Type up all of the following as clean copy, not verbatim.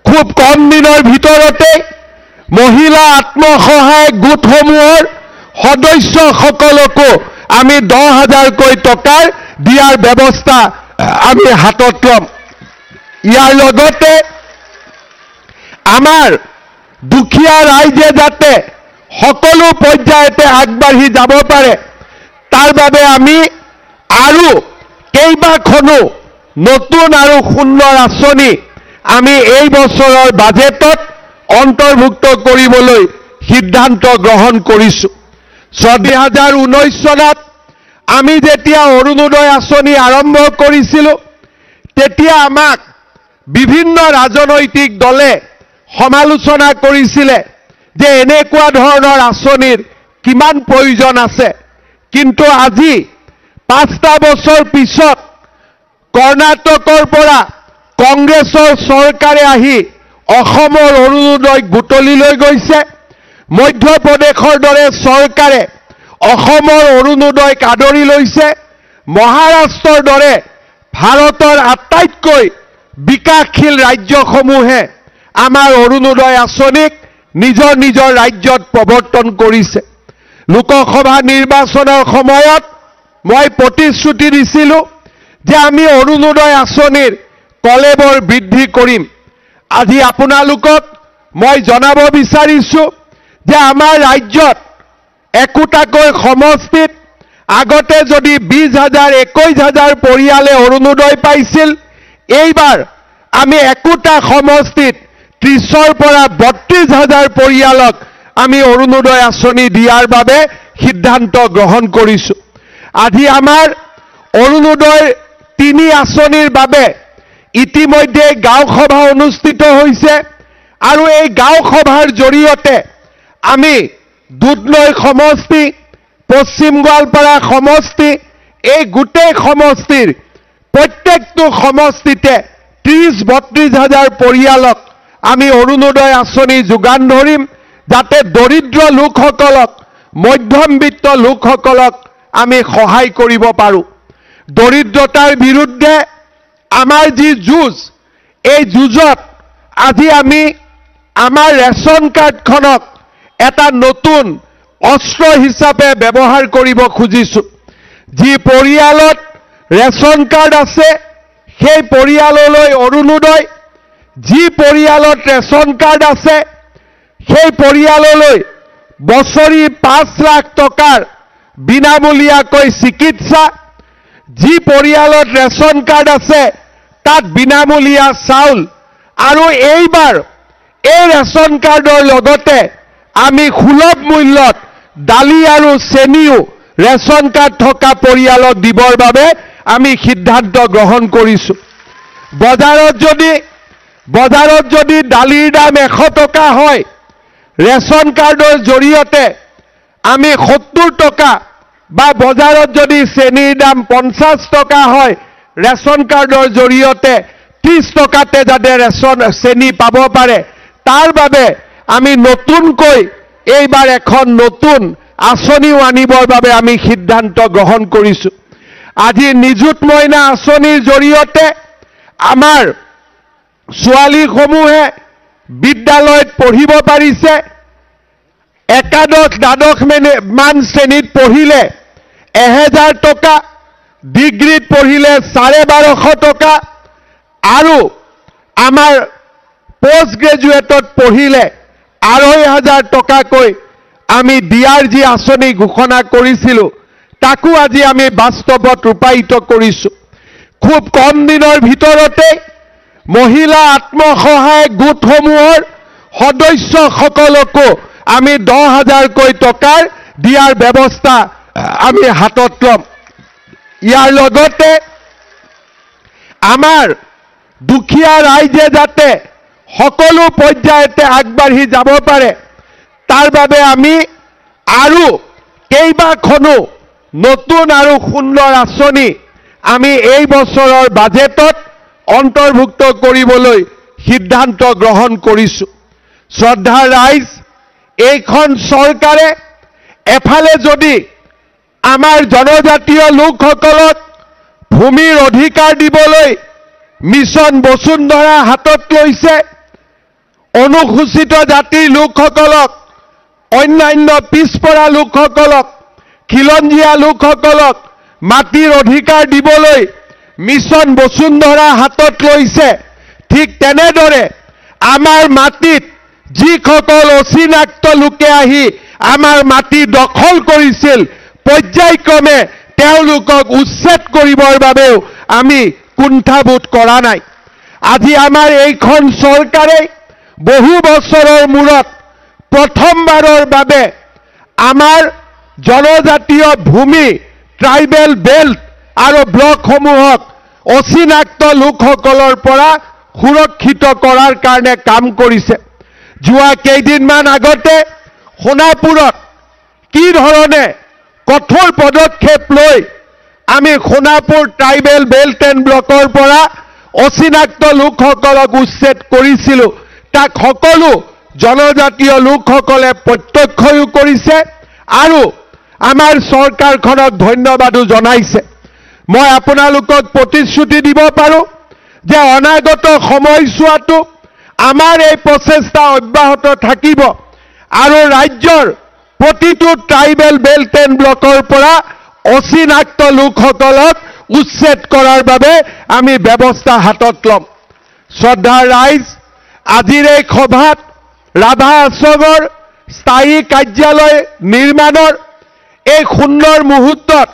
খুব কম দিনৰ ভিতৰতে মহিলা আত্মসহায়ক গোটসমূহৰ সদস্যসকলকো আমি 10,000কৈ টকাৰ দিয়াৰ ব্যৱস্থা আমি হাতত ল'ম। ইয়াৰ লগতে আমাৰ দুখীয়া ৰাইজে যাতে সকলো পৰ্যায়তে আগবাঢ়ি যাব পাৰে তাৰ বাবে আমি আৰু কেইবাখনো নতুন আৰু সুন্দৰ আঁচনি আমি এই বছৰৰ বাজেটত অন্তৰ্ভুক্ত কৰিবলৈ সিদ্ধান্ত গ্ৰহণ কৰিছোঁ। 2019 চনত আমি যেতিয়া অৰুণোদয় আঁচনি আৰম্ভ কৰিছিলোঁ তেতিয়া আমাক বিভিন্ন ৰাজনৈতিক দলে সমালোচনা কৰিছিলে যে এনেকুৱা ধৰণৰ আঁচনিৰ কিমান প্ৰয়োজন আছে। কিন্তু আজি 5টা বছৰ পিছত কৰ্ণাটকৰ পৰা কংগ্ৰেছৰ চৰকাৰে আহি অসমৰ অৰুণোদয় বুটলি লৈ গৈছে। মধ্যপ্ৰদেশৰ দৰে চৰকাৰে অসমৰ অৰুণোদয়ক আদৰি লৈছে। মহাৰাষ্ট্ৰৰ দৰে ভাৰতৰ আটাইতকৈ বিকাশশীল ৰাজ্যসমূহে আমাৰ অৰুণোদয় আঁচনিক নিজৰ নিজৰ ৰাজ্যত প্ৰৱৰ্তন কৰিছে। লোকসভা নিৰ্বাচনৰ সময়ত মই প্ৰতিশ্ৰুতি দিছিলোঁ যে আমি অৰুণোদয় আঁচনিৰ কলেবৰ বৃদ্ধি কৰিম। আজি আপোনালোকক মই জনাব বিচাৰিছোঁ যে আমাৰ ৰাজ্যত একোটাকৈ সমষ্টিত আগতে যদি 20,000 21,000 পৰিয়ালে অৰুণোদয় পাইছিল, এইবাৰ আমি একোটা সমষ্টিত 30ৰ পৰা 32,000 পৰিয়ালক আমি অৰুণোদয় আঁচনি দিয়াৰ বাবে সিদ্ধান্ত গ্ৰহণ কৰিছোঁ। আজি আমাৰ অৰুণোদয় 3 আঁচনিৰ বাবে ইতিমধ্যে গাঁও সভা অনুষ্ঠিত হৈছে আৰু এই গাঁও সভাৰ জৰিয়তে আমি দুধনৈ সমষ্টি, পশ্চিম গোৱালপাৰা সমষ্টি, এই গোটেই সমষ্টিৰ প্ৰত্যেকটো সমষ্টিতে 30-32,000 পৰিয়ালক আমি অৰুণোদয় আঁচনি যোগান ধৰিম, যাতে দৰিদ্ৰ লোকসকলক, মধ্যমবিত্ত লোকসকলক আমি সহায় কৰিব পাৰোঁ। দৰিদ্ৰতাৰ বিৰুদ্ধে আমাৰ যি যুঁজ, এই যুঁজত আজি আমি আমাৰ ৰেচন কাৰ্ডখনক এটা নতুন অস্ত্ৰ হিচাপে ব্যৱহাৰ কৰিব খুজিছোঁ। যি পৰিয়ালত ৰেচন কাৰ্ড আছে সেই পৰিয়াললৈ অৰুণোদয়, যি পৰিয়ালত ৰেচন কাৰ্ড আছে সেই পৰিয়াললৈ বছৰি 5 লাখ টকাৰ বিনামূলীয়াকৈ চিকিৎসা, যি পৰিয়ালত ৰেচন কাৰ্ড আছে তাত বিনামূলীয়া চাউল, আৰু এইবাৰ এই ৰেচন কাৰ্ডৰ লগতে আমি সুলভ মূল্যত দালি আৰু চেনিও ৰেচন কাৰ্ড থকা পৰিয়ালক দিবৰ বাবে আমি সিদ্ধান্ত গ্ৰহণ কৰিছোঁ। বজাৰত যদি দালিৰ দাম 100 টকা হয়, ৰেচন কাৰ্ডৰ জৰিয়তে আমি 70 টকা, বা বজাৰত যদি চেনিৰ দাম 50 টকা হয়, ৰেচন কাৰ্ডৰ জৰিয়তে 30 টকাতে যাতে চেনি পাব পাৰে, তাৰ বাবে আমি নতুনকৈ এইবাৰ এখন নতুন আঁচনিও আনিবৰ বাবে আমি সিদ্ধান্ত গ্ৰহণ কৰিছোঁ। আজি নিযুত মইনা আঁচনিৰ জৰিয়তে আমাৰ ছোৱালীসমূহে বিদ্যালয়ত পঢ়িব পাৰিছে। একাদশ-দ্বাদশ মান শ্ৰেণীত পঢ়িলে 1,000 টকা, ডিগ্ৰীত পঢ়িলে 1250 টকা, আৰু আমাৰ পোষ্ট গ্ৰেজুৱেটত পঢ়িলে 2,500 টকাকৈ আমি দিয়াৰ যি আঁচনি ঘোষণা কৰিছিলোঁ তাকো আজি আমি বাস্তৱত ৰূপায়িত কৰিছোঁ। খুব কম দিনৰ ভিতৰতে মহিলা আত্মসহায়ক গোটসমূহৰ সদস্যসকলকো আমি 10,000কৈ টকাৰ দিয়াৰ ব্যৱস্থা আমি হাতত ল'ম। ইয়াৰ লগতে আমাৰ দুখীয়া ৰাইজে যাতে সকলো পৰ্যায়তে আগবাঢ়ি যাব পাৰে তাৰ বাবে আমি আৰু কেইবাখনো নতুন আৰু সুন্দৰ আঁচনি আমি এই বছৰৰ বাজেটত অন্তৰ্ভুক্ত কৰিবলৈ সিদ্ধান্ত গ্ৰহণ কৰিছোঁ। শ্ৰদ্ধাৰ ৰাইজ, এইখন চৰকাৰে এফালে যদি আমাৰ জনজাতীয় লোকসকলক ভূমিৰ অধিকাৰ দিবলৈ মিছন বসুন্ধৰা হাতত লৈছে, অনুসূচিত জাতিৰ লোকসকলক, অন্যান্য পিছপৰা লোকসকলক, খিলঞ্জীয়া লোকসকলক মাটিৰ অধিকাৰ দিবলৈ মিছন বসুন্ধৰা হাতত লৈছে। ঠিক তেনেদৰে আমাৰ মাটিত যিসকল অচিনাক্ত লোকে আহি আমাৰ মাটি দখল কৰিছিল, পৰ্যায়ক্ৰমে তেওঁলোকক উচ্ছেদ কৰিবৰ বাবেও আমি কুণ্ঠাবোধ কৰা নাই। আজি আমাৰ এইখন চৰকাৰে বহু বছৰৰ মূৰত প্ৰথমবাৰৰ বাবে আমাৰ জনজাতীয় ভূমি, ট্ৰাইবেল বেল্ট আৰু ব্লকসমূহক অচিনাক্ত লোকসকলৰ পৰা সুৰক্ষিত কৰাৰ কাৰণে কাম কৰিছে। যোৱা কেইদিনমান আগতে সোণাপুৰত কি ধৰণে কঠোৰ পদক্ষেপ লৈ আমি সোণাপুৰ ট্ৰাইবেল বেল্ট এণ্ড ব্লকৰ পৰা অচিনাক্ত লোকসকলক উচ্ছেদ কৰিছিলোঁ, তাক সকলো জনজাতীয় লোকসকলে প্ৰত্যক্ষও কৰিছে আৰু আমাৰ চৰকাৰখনক ধন্যবাদো জনাইছে। মই আপোনালোকক প্ৰতিশ্ৰুতি দিব পাৰোঁ যে অনাগত সময়ছোৱাতো আমাৰ এই প্ৰচেষ্টা অব্যাহত থাকিব আৰু ৰাজ্যৰ প্ৰতিটো ট্ৰাইবেল বেল্ট এণ্ড ব্লকৰ পৰা অচিনাক্ত লোকসকলক উচ্ছেদ কৰাৰ বাবে আমি ব্যৱস্থা হাতত ল'ম। শ্ৰদ্ধাৰ ৰাইজ, আজিৰ এই সভাত ৰাভা আশ্ৰমৰ স্থায়ী কাৰ্যালয় নিৰ্মাণৰ এই সুন্দৰ মুহূৰ্তত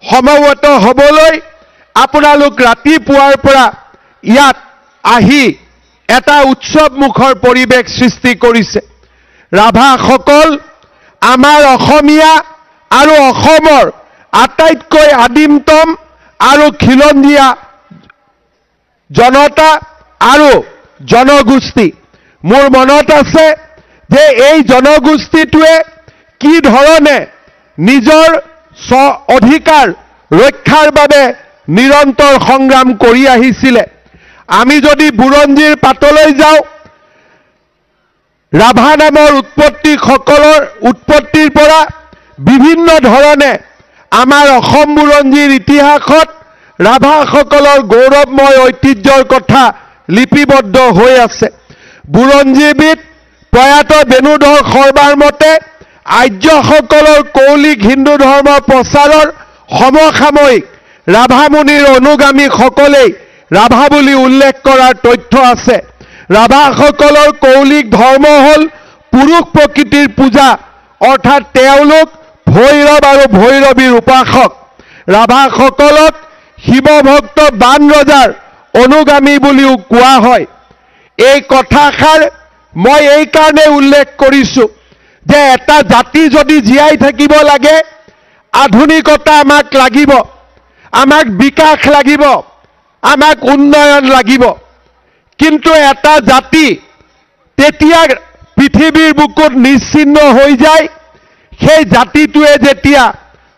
সমবেত হ'বলৈ আপোনালোক ৰাতিপুৱাৰ পৰা ইয়াত আহি এটা উৎসৱমুখৰ পৰিৱেশ সৃষ্টি কৰিছে। ৰাভাসকল আমাৰ অসমীয়া আৰু অসমৰ আটাইতকৈ আদিমতম আৰু খিলঞ্জীয়া জনতা আৰু জনগোষ্ঠী। মোৰ মনত আছে যে এই জনগোষ্ঠীটোৱে কি ধৰণে নিজৰ অধিকাৰ ৰক্ষাৰ বাবে নিৰন্তৰ সংগ্ৰাম কৰি আহিছিলে। আমি যদি বুৰঞ্জীৰ পাতলৈ যাওঁ, ৰাভা নামৰ উৎপত্তিৰ পৰা বিভিন্ন ধৰণে আমাৰ অসম বুৰঞ্জীৰ ইতিহাসত ৰাভাসকলৰ গৌৰৱময় ঐতিহ্যৰ কথা লিপিবদ্ধ হৈ আছে। বুৰঞ্জীবিদ প্ৰয়াত বেণুধৰ শৰ্মাৰ মতে আৰ্যসকলৰ কৌলিক হিন্দু ধৰ্ম প্ৰচাৰৰ সমসাময়িক ৰাভা মুনিৰ অনুগামীসকলেই ৰাভা বুলি উল্লেখ কৰাৰ তথ্য আছে। ৰাভাসকলৰ কৌলিক ধৰ্ম হ'ল পুৰুষ প্ৰকৃতিৰ পূজা, অৰ্থাৎ তেওঁলোক ভৈৰৱ আৰু ভৈৰৱীৰ উপাসক। ৰাভাসকলক শিৱভক্ত বান ৰজাৰ অনুগামী বুলিও কোৱা হয়। এই কথাষাৰ মই এই কাৰণে উল্লেখ কৰিছোঁ যে এটা জাতি যদি জীয়াই থাকিব লাগে, আধুনিকতা আমাক লাগিব, আমাক বিকাশ লাগিব, আমাক উন্নয়ন লাগিব। কিন্তু এটা জাতি তেতিয়া পৃথিৱীৰ বুকুত নিশ্চিহ্ন হৈ যায় সেই জাতিটোৱে যেতিয়া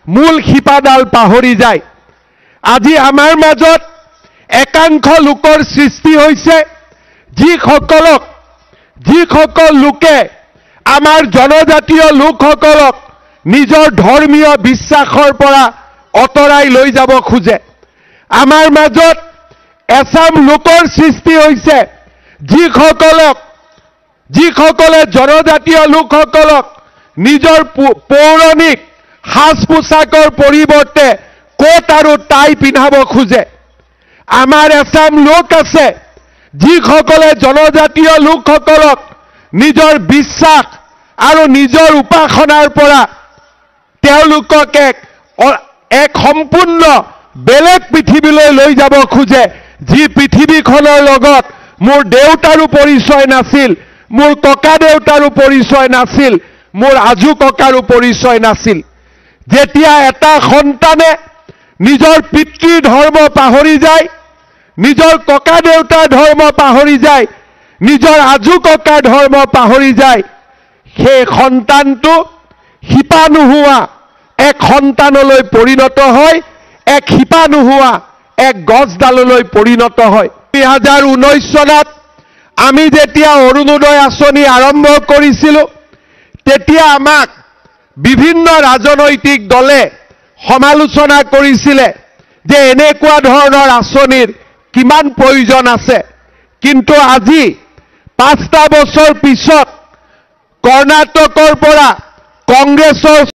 মূল শিপাডাল পাহৰি যায়। আজি আমাৰ মাজত একাংশ লোকৰ সৃষ্টি হৈছে যিসকল লোকে আমাৰ জনজাতীয় লোকসকলক নিজৰ ধৰ্মীয় বিশ্বাসৰ পৰা অতৰাই লৈ যাব খোজে। আমাৰ মাজত এচাম লোকৰ সৃষ্টি হৈছে যিসকলে জনজাতীয় লোকসকলক নিজৰ পৌৰাণিক সাজ পোছাকৰ পৰিৱৰ্তে কোট আৰু টাই পিন্ধাব খোজে। আমাৰ এচাম লোক আছে যিসকলে জনজাতীয় লোকসকলক নিজৰ বিশ্বাস আৰু নিজৰ উপাসনাৰ পৰা তেওঁলোকক এক সম্পূৰ্ণ বেলেগ পৃথিৱীলৈ লৈ যাব খোজে, যি পৃথিৱীখনৰ লগত মোৰ দেউতাৰো পৰিচয় নাছিল, মোৰ ককা দেউতাৰো পৰিচয় নাছিল, মোৰ আজু ককাৰো পৰিচয় নাছিল। যেতিয়া এটা সন্তানে নিজৰ পিতৃৰ ধৰ্ম পাহৰি যায়, নিজৰ ককা দেউতাৰ ধৰ্ম পাহৰি যায়, নিজৰ আজু ককাৰ ধৰ্ম পাহৰি যায়, সেই সন্তানটো শিপা নোহোৱা এক সন্তানলৈ পৰিণত হয়, এক শিপা নোহোৱা এক গছডাললৈ পৰিণত হয়। 2019 চনত আমি যেতিয়া অৰুণোদয় আঁচনি আৰম্ভ কৰিছিলোঁ, তেতিয়া আমাক বিভিন্ন ৰাজনৈতিক দলে সমালোচনা কৰিছিলে যে এনেকুৱা ধৰণৰ আঁচনিৰ কিমান প্ৰয়োজন আছে। কিন্তু আজি 5টা বছৰ পিছত কৰ্ণাটকৰ পৰা কংগ্ৰেছৰ